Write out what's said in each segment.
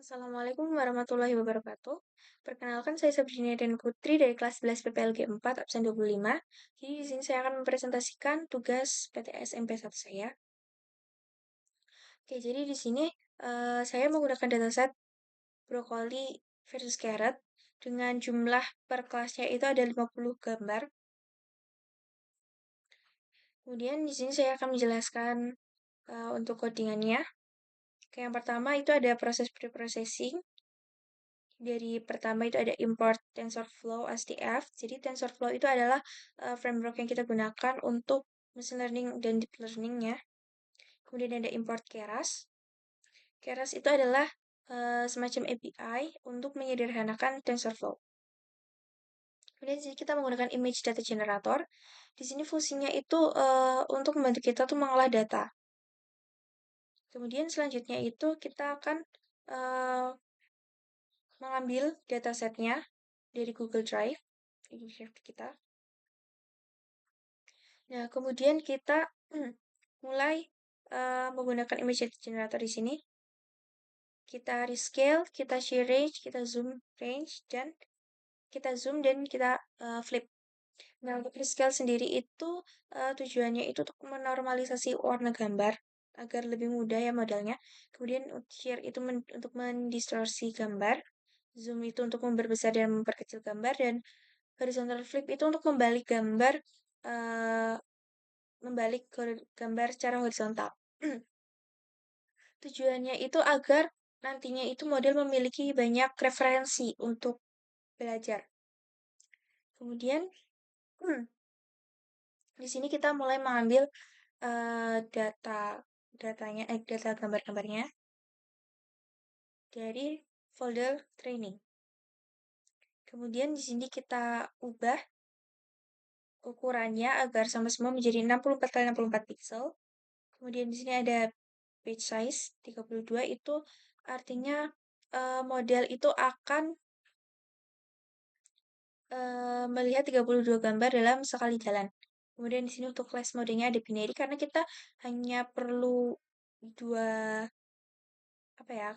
Assalamualaikum warahmatullahi wabarakatuh. Perkenalkan saya Sabrina dan Putri dari kelas 11 PPLG 4 absen 25. Jadi di sini saya akan mempresentasikan tugas PTS MP1 saya. Oke, jadi di sini saya menggunakan dataset brokoli versus carrot dengan jumlah per kelasnya itu ada 50 gambar. Kemudian di sini saya akan menjelaskan untuk codingannya. Oke, yang pertama itu ada proses preprocessing. Dari pertama itu ada import TensorFlow SDF. Jadi TensorFlow itu adalah framework yang kita gunakan untuk machine learning dan deep learning-nya. Kemudian ada import Keras. Keras itu adalah semacam API untuk menyederhanakan TensorFlow. Kemudian di sini kita menggunakan image data generator. Di sini fungsinya itu untuk membantu kita tuh mengolah data. Kemudian selanjutnya itu kita akan mengambil datasetnya dari Google Drive kita. Nah, kemudian kita mulai menggunakan image generator di sini. Kita rescale, kita shear range, kita zoom range, dan kita zoom dan kita flip. Nah, untuk rescale sendiri itu tujuannya itu untuk menormalisasi warna gambar agar lebih mudah ya modelnya. Kemudian shear itu untuk mendistorsi gambar. Zoom itu untuk memperbesar dan memperkecil gambar, dan horizontal flip itu untuk membalik ke gambar secara horizontal. Tujuannya itu agar nantinya itu model memiliki banyak referensi untuk belajar. Kemudian di sini kita mulai mengambil data gambar-gambarnya dari folder training. Kemudian di sini kita ubah ukurannya agar sama semua menjadi 64 kali 64 pixel. Kemudian di sini ada page size 32, itu artinya model itu akan melihat 32 gambar dalam sekali jalan. Kemudian di sini untuk class modenya ada binary karena kita hanya perlu dua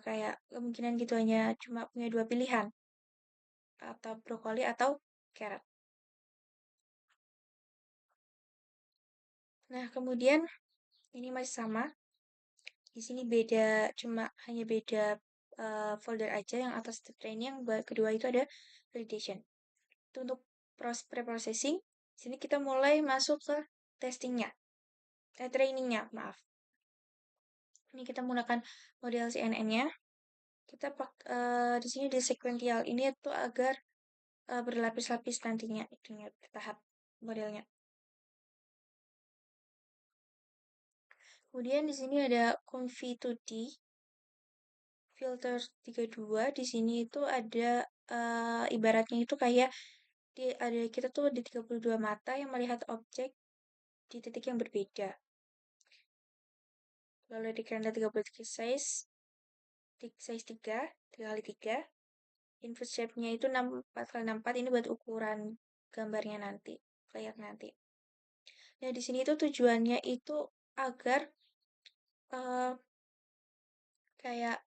kayak kemungkinan gitu, hanya cuma punya dua pilihan, atau brokoli atau carrot. Nah, kemudian ini masih sama. Di sini hanya beda folder aja, yang atas itu training, yang kedua itu ada validation. Itu untuk pre-processing. Di sini kita mulai masuk ke trainingnya, maaf. Ini kita menggunakan model CNN-nya. Kita di sini di sequential ini itu agar berlapis-lapis nantinya, itunya bertahap modelnya. Kemudian di sini ada Conv2D filter 32. Di sini itu ada ibaratnya itu kayak kita tuh di 32 mata yang melihat objek di titik yang berbeda. Lalu di keranda 33 size 3 kali 3. Input shape-nya itu 64 kali 64, ini buat ukuran gambarnya nanti, layer nanti. Nah, di sini itu tujuannya itu agar kayak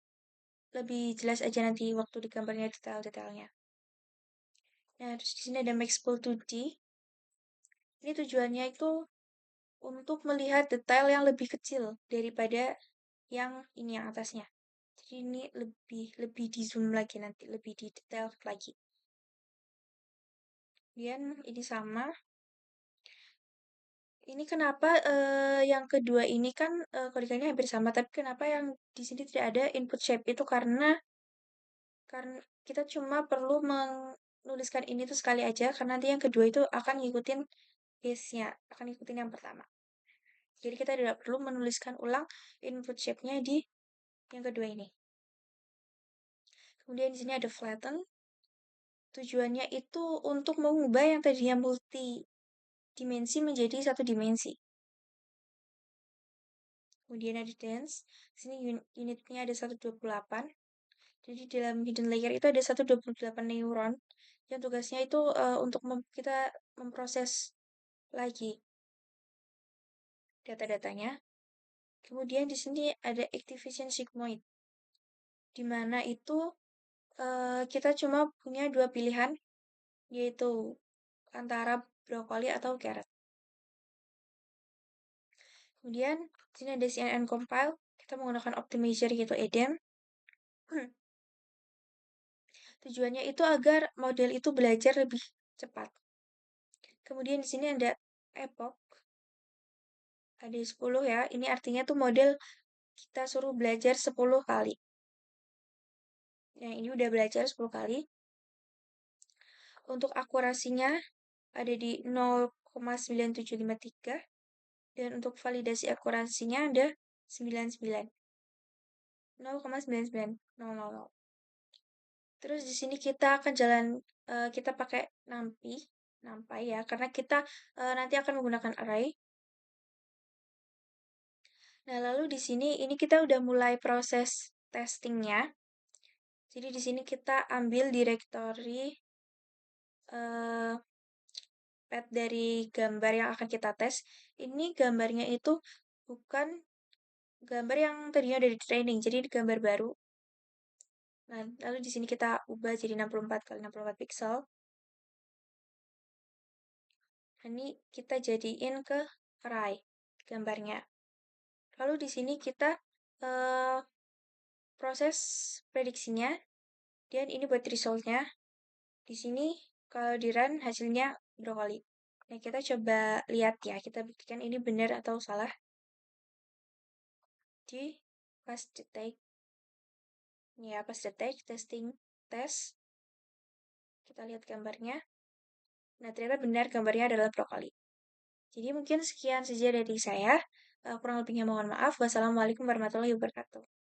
lebih jelas aja nanti waktu di gambarnya detail-detailnya. Nah, terus di sini ada Maxpool 2D. Ini tujuannya itu untuk melihat detail yang lebih kecil daripada yang ini, yang atasnya. Jadi ini lebih di zoom lagi nanti, lebih di detail lagi. Kemudian ini sama. Ini kenapa yang kedua ini kan kodikannya hampir sama, tapi kenapa yang di sini tidak ada input shape itu karena kita cuma perlu menuliskan ini tuh sekali aja, karena nanti yang kedua itu akan ngikutin base-nya, akan ngikutin yang pertama. Jadi kita tidak perlu menuliskan ulang input shape-nya di yang kedua ini. Kemudian di sini ada flatten. Tujuannya itu untuk mengubah yang tadinya multi dimensi menjadi satu dimensi. Kemudian ada dense. Di sini unitnya ada 128. Jadi dalam hidden layer itu ada 128 neuron yang tugasnya itu untuk kita memproses lagi data-datanya. Kemudian di sini ada activation sigmoid. di mana itu kita cuma punya dua pilihan, yaitu antara brokoli atau carrot. Kemudian di sini ada CNN compile, kita menggunakan optimizer yaitu EDEM. Tujuannya itu agar model itu belajar lebih cepat. Kemudian di sini ada epoch, ada 10 ya. Ini artinya tuh model kita suruh belajar 10 kali. Yang ini udah belajar 10 kali. Untuk akurasinya ada di 0,9753 dan untuk validasi akurasinya ada 99. 0,99000. Terus di sini kita akan kita pakai NumPy ya, karena kita nanti akan menggunakan array. Nah, lalu di sini ini kita udah mulai proses testingnya. Jadi di sini kita ambil direktori path dari gambar yang akan kita tes. Ini gambarnya itu bukan gambar yang tadinya udah di training, jadi gambar baru. Nah, lalu di sini kita ubah jadi 64 kali 64 pixel. Ini kita jadiin ke array gambarnya. Lalu di sini kita proses prediksinya dan ini buat resultnya. Di sini kalau di run hasilnya brokoli. Nah, kita coba lihat ya, kita buktikan ini benar atau salah. Di pas detek, ya pas detek testing test, kita lihat gambarnya. Nah, ternyata benar gambarnya adalah brokoli. Jadi mungkin sekian saja dari saya. Kurang lebihnya mohon maaf. Wassalamualaikum warahmatullahi wabarakatuh.